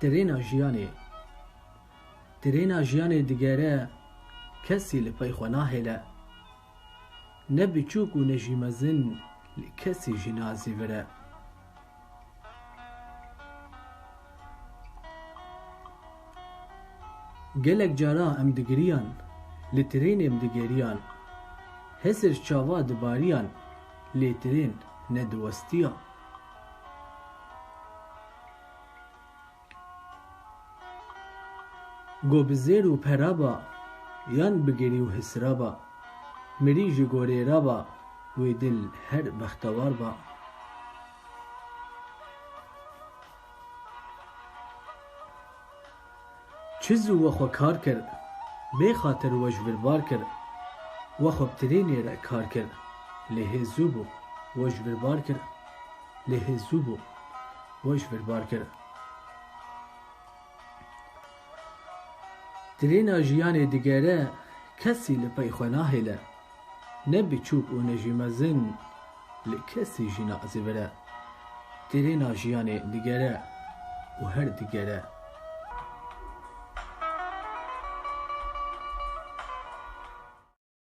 ترێنا ژیانێ دیگەرە کەسی لە پەی خۆ ناهێلە نە بچووک و نەژی مەزن لە کەسی ژی نازیڤرە gelek cara em digiriyan li tirênê em digeriyan hesir çawa dibariyan lê tirên nediwestiya got bi zêr û peraba yan bi gerî û hisraba mirî ji gorê raba wê dil her bextewar ba çiz û we xwe kar kir bê xatir we ji vir bar kir we xwe bi tirênê re kar kir lê hêzû bû we ji vir bar kir lê hêzû bû we ji vir bar kir tirêna jiyanê digere kesî li pey xwe nahêle ne biçûk û ne jî mezin li kesî jî nazîvire tirêna jiyanê digere û her digere